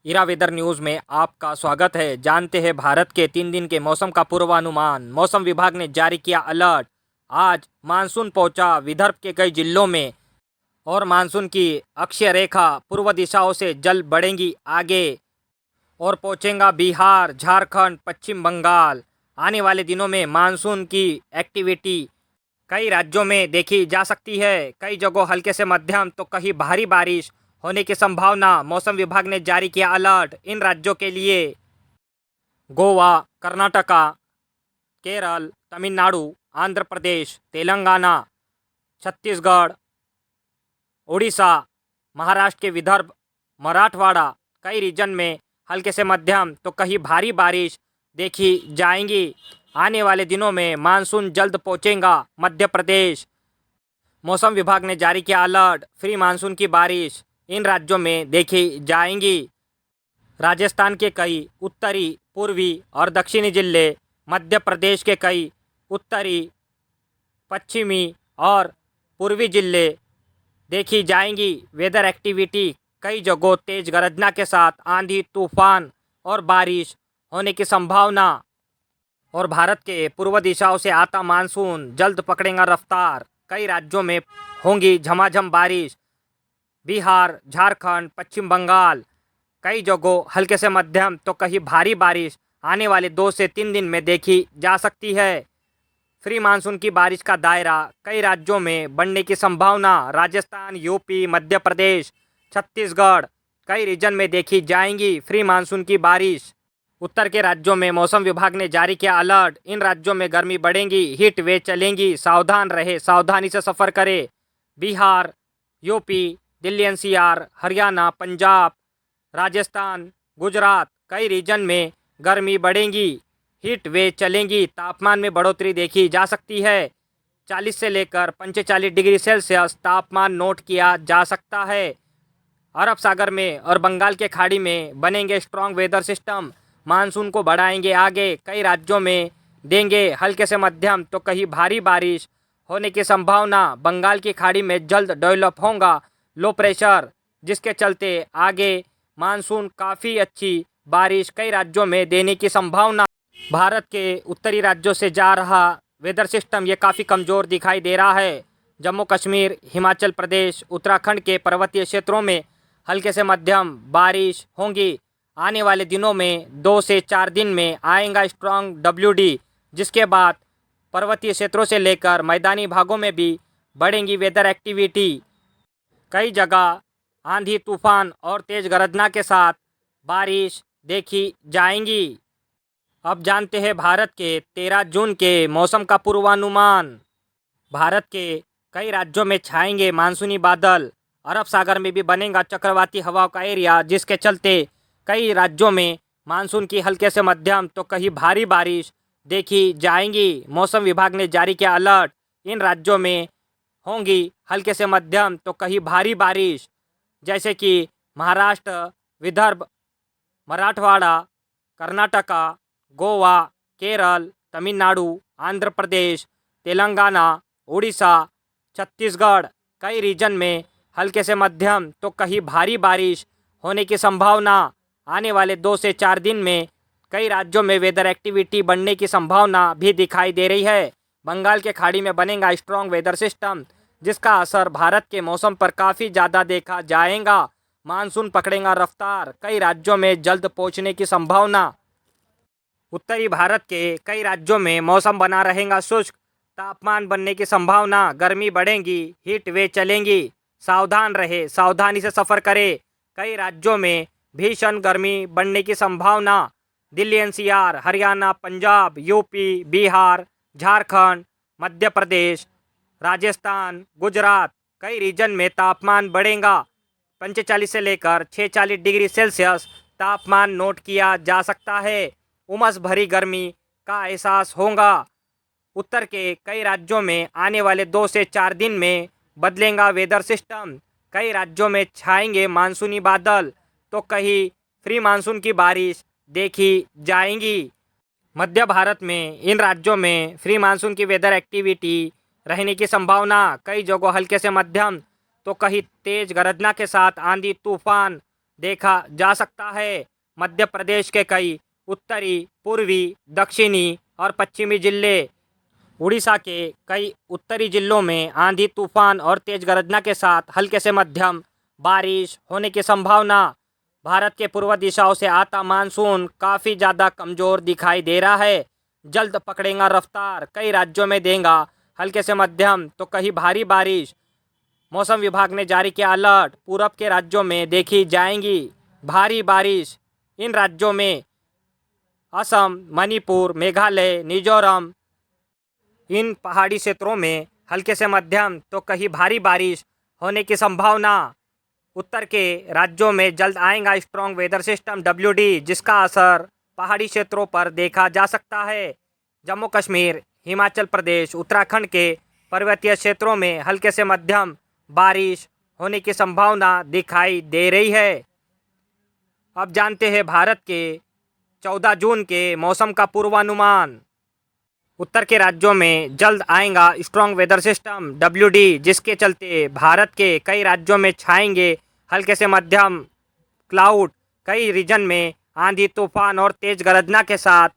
इरा weather news में आपका स्वागत है। जानते हैं भारत के 3 दिन के मौसम का पूर्वानुमान। मौसम विभाग ने जारी किया अलर्ट। आज मानसून पहुंचा विदर्भ के कई जिलों में और मानसून की अक्षीय रेखा पूर्व दिशाओं से जल बढ़ेंगी आगे और पहुंचेगा बिहार, झारखंड, पश्चिम बंगाल। आने वाले दिनों में मानसून की एक्टिविटी कई राज्यों में देखी जा सकती है। कई जगहों हल्के से मध्यम तो कहीं भारी बारिश होने की संभावना। मौसम विभाग ने जारी किया अलर्ट। इन राज्यों के लिए गोवा, कर्नाटका, केरल, तमिलनाडु, आंध्र प्रदेश, तेलंगाना, छत्तीसगढ़, उड़ीसा, महाराष्ट्र के विदर्भ, मराठवाड़ा, कई रीजन में हल्के से मध्यम तो कहीं भारी बारिश देखी जाएंगी। आने वाले दिनों में मानसून जल्द पहुंचेगा मध्य प्रदेश। मौसम विभाग ने जारी किया अलर्ट। फ्री मानसून की बारिश इन राज्यों में देखी जाएंगी। राजस्थान के कई उत्तरी, पूर्वी और दक्षिणी जिले, मध्य प्रदेश के कई उत्तरी, पश्चिमी और पूर्वी जिले देखी जाएंगी। वेदर एक्टिविटी कई जगहों तेज गर्जना के साथ आंधी, तूफान और बारिश होने की संभावना। और भारत के पूर्व दिशाओं से आता मानसून जल्द पकड़ेगा रफ्तार। कई राज्यों में होंगी झमाझम बारिश। बिहार, झारखंड, पश्चिम बंगाल, कई जगहों हल्के से मध्यम तो कहीं भारी बारिश आने वाले 2 से 3 दिन में देखी जा सकती है। फ्री मानसून की बारिश का दायरा कई राज्यों में बढ़ने की संभावना। राजस्थान, यूपी, मध्य प्रदेश, छत्तीसगढ़, कई रीजन में देखी जाएंगी फ्री मानसून की बारिश। उत्तर के राज्यों में मौसम विभाग ने जारी किया अलर्ट। इन राज्यों में गर्मी बढ़ेगी, हीट वेव चलेंगी। सावधान रहे, सावधानी से सफ़र करें। बिहार, यूपी, दिल्ली एनसीआर, हरियाणा, पंजाब, राजस्थान, गुजरात, कई रीजन में गर्मी बढ़ेगी, हीट वेव चलेंगी। तापमान में बढ़ोतरी देखी जा सकती है। 40 से लेकर 45 डिग्री सेल्सियस तापमान नोट किया जा सकता है। अरब सागर में और बंगाल के खाड़ी में बनेंगे स्ट्रॉन्ग वेदर सिस्टम, मानसून को बढ़ाएंगे आगे। कई राज्यों में देंगे हल्के से मध्यम तो कहीं भारी बारिश होने की संभावना। बंगाल की खाड़ी में जल्द डेवलप होगा लो प्रेशर, जिसके चलते आगे मानसून काफ़ी अच्छी बारिश कई राज्यों में देने की संभावना। भारत के उत्तरी राज्यों से जा रहा वेदर सिस्टम ये काफ़ी कमज़ोर दिखाई दे रहा है। जम्मू कश्मीर, हिमाचल प्रदेश, उत्तराखंड के पर्वतीय क्षेत्रों में हल्के से मध्यम बारिश होंगी। आने वाले दिनों में 2 से 4 दिन में आएगा स्ट्रॉन्ग WD, जिसके बाद पर्वतीय क्षेत्रों से लेकर मैदानी भागों में भी बढ़ेंगी वेदर एक्टिविटी। कई जगह आंधी, तूफान और तेज गर्जना के साथ बारिश देखी जाएंगी। अब जानते हैं भारत के 13 जून के मौसम का पूर्वानुमान। भारत के कई राज्यों में छाएंगे मानसूनी बादल। अरब सागर में भी बनेगा चक्रवाती हवाओं का एरिया, जिसके चलते कई राज्यों में मानसून की हल्के से मध्यम तो कहीं भारी बारिश देखी जाएंगी। मौसम विभाग ने जारी किया अलर्ट। इन राज्यों में होंगी हल्के से मध्यम तो कहीं भारी बारिश, जैसे कि महाराष्ट्र, विदर्भ, मराठवाड़ा, कर्नाटका, गोवा, केरल, तमिलनाडु, आंध्र प्रदेश, तेलंगाना, उड़ीसा, छत्तीसगढ़, कई रीजन में हल्के से मध्यम तो कहीं भारी बारिश होने की संभावना। आने वाले 2 से 4 दिन में कई राज्यों में वेदर एक्टिविटी बढ़ने की संभावना भी दिखाई दे रही है। बंगाल के खाड़ी में बनेगा स्ट्रॉन्ग वेदर सिस्टम, जिसका असर भारत के मौसम पर काफ़ी ज़्यादा देखा जाएगा। मानसून पकड़ेगा रफ्तार, कई राज्यों में जल्द पहुंचने की संभावना। उत्तरी भारत के कई राज्यों में मौसम बना रहेगा शुष्क, तापमान बढ़ने की संभावना। गर्मी बढ़ेगी, हीट वेव चलेंगी। सावधान रहे, सावधानी से सफ़र करें। कई राज्यों में भीषण गर्मी बढ़ने की संभावना। दिल्ली एनसीआर, हरियाणा, पंजाब, यूपी, बिहार, झारखंड, मध्य प्रदेश, राजस्थान, गुजरात, कई रीजन में तापमान बढ़ेगा। 45 से लेकर 46 डिग्री सेल्सियस तापमान नोट किया जा सकता है। उमस भरी गर्मी का एहसास होगा। उत्तर के कई राज्यों में आने वाले 2 से 4 दिन में बदलेगा वेदर सिस्टम। कई राज्यों में छाएंगे मानसूनी बादल तो कहीं फ्री मानसून की बारिश देखी जाएंगी। मध्य भारत में इन राज्यों में फ्री मानसून की वेदर एक्टिविटी रहने की संभावना। कई जगहों हल्के से मध्यम तो कहीं तेज गर्जना के साथ आंधी, तूफान देखा जा सकता है। मध्य प्रदेश के कई उत्तरी, पूर्वी, दक्षिणी और पश्चिमी जिले, उड़ीसा के कई उत्तरी जिलों में आंधी, तूफान और तेज गर्जना के साथ हल्के से मध्यम बारिश होने की संभावना। भारत के पूर्व दिशाओं से आता मानसून काफ़ी ज़्यादा कमज़ोर दिखाई दे रहा है, जल्द पकड़ेगा रफ्तार, कई राज्यों में देगा हल्के से मध्यम तो कहीं भारी बारिश। मौसम विभाग ने जारी किया अलर्ट, पूरब के राज्यों में देखी जाएंगी भारी बारिश। इन राज्यों में असम, मणिपुर, मेघालय, मिजोरम, इन पहाड़ी क्षेत्रों में हल्के से मध्यम तो कहीं भारी बारिश होने की संभावना। उत्तर के राज्यों में जल्द आएगा स्ट्रॉन्ग वेदर सिस्टम WD, जिसका असर पहाड़ी क्षेत्रों पर देखा जा सकता है। जम्मू कश्मीर, हिमाचल प्रदेश, उत्तराखंड के पर्वतीय क्षेत्रों में हल्के से मध्यम बारिश होने की संभावना दिखाई दे रही है। अब जानते हैं भारत के 14 जून के मौसम का पूर्वानुमान। उत्तर के राज्यों में जल्द आएगा स्ट्रॉन्ग वेदर सिस्टम WD, जिसके चलते भारत के कई राज्यों में छाएंगे हल्के से मध्यम क्लाउड। कई रीजन में आंधी, तूफान और तेज गर्जना के साथ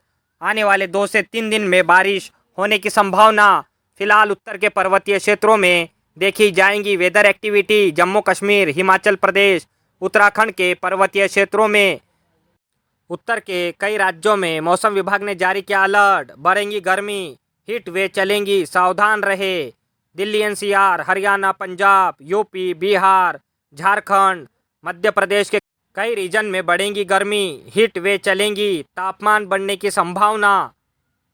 आने वाले 2 से 3 दिन में बारिश होने की संभावना। फिलहाल उत्तर के पर्वतीय क्षेत्रों में देखी जाएंगी वेदर एक्टिविटी। जम्मू कश्मीर, हिमाचल प्रदेश, उत्तराखंड के पर्वतीय क्षेत्रों में, उत्तर के कई राज्यों में मौसम विभाग ने जारी किया अलर्ट, बढ़ेंगी गर्मी, हीट वेव चलेंगी, सावधान रहे। दिल्ली NCR, हरियाणा, पंजाब, यूपी, बिहार, झारखंड, मध्य प्रदेश के कई रीजन में बढ़ेंगी गर्मी, हीट वेव चलेंगी, तापमान बढ़ने की संभावना।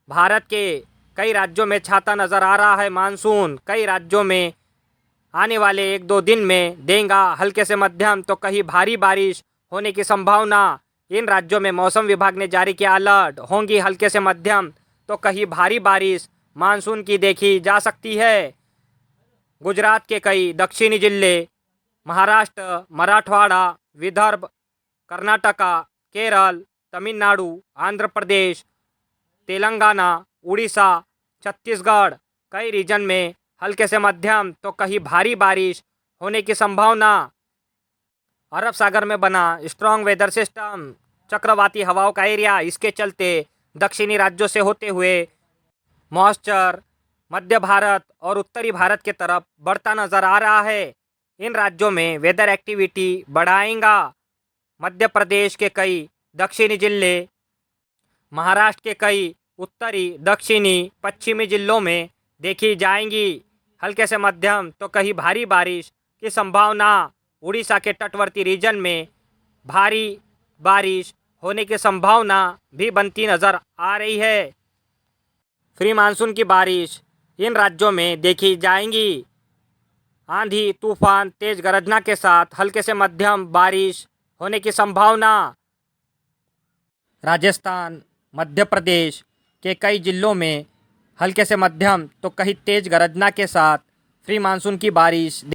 भारत के कई राज्यों में छाता नज़र आ रहा है मानसून, कई राज्यों में आने वाले 1-2 दिन में देगा हल्के से मध्यम तो कहीं भारी बारिश होने की संभावना। इन राज्यों में मौसम विभाग ने जारी किया अलर्ट, होंगी हल्के से मध्यम तो कहीं भारी बारिश मानसून की देखी जा सकती है। गुजरात के कई दक्षिणी जिले, महाराष्ट्र, मराठवाड़ा, विदर्भ, कर्नाटका, केरल, तमिलनाडु, आंध्र प्रदेश, तेलंगाना, उड़ीसा, छत्तीसगढ़, कई रीजन में हल्के से मध्यम तो कहीं भारी बारिश होने की संभावना। अरब सागर में बना स्ट्रॉन्ग वेदर सिस्टम चक्रवाती हवाओं का एरिया, इसके चलते दक्षिणी राज्यों से होते हुए मॉइस्चर मध्य भारत और उत्तरी भारत के तरफ बढ़ता नज़र आ रहा है। इन राज्यों में वेदर एक्टिविटी बढ़ाएगा। मध्य प्रदेश के कई दक्षिणी जिले, महाराष्ट्र के कई उत्तरी, दक्षिणी, पश्चिमी जिलों में देखी जाएंगी हल्के से मध्यम तो कहीं भारी बारिश की संभावना। उड़ीसा के तटवर्ती रीजन में भारी बारिश होने की संभावना भी बनती नज़र आ रही है। फ्री मानसून की बारिश इन राज्यों में देखी जाएंगी। आंधी, तूफान, तेज गर्जना के साथ हल्के से मध्यम बारिश होने की संभावना। राजस्थान, मध्य प्रदेश के कई जिलों में हल्के से मध्यम तो कहीं तेज गर्जना के साथ फ्री मानसून की बारिश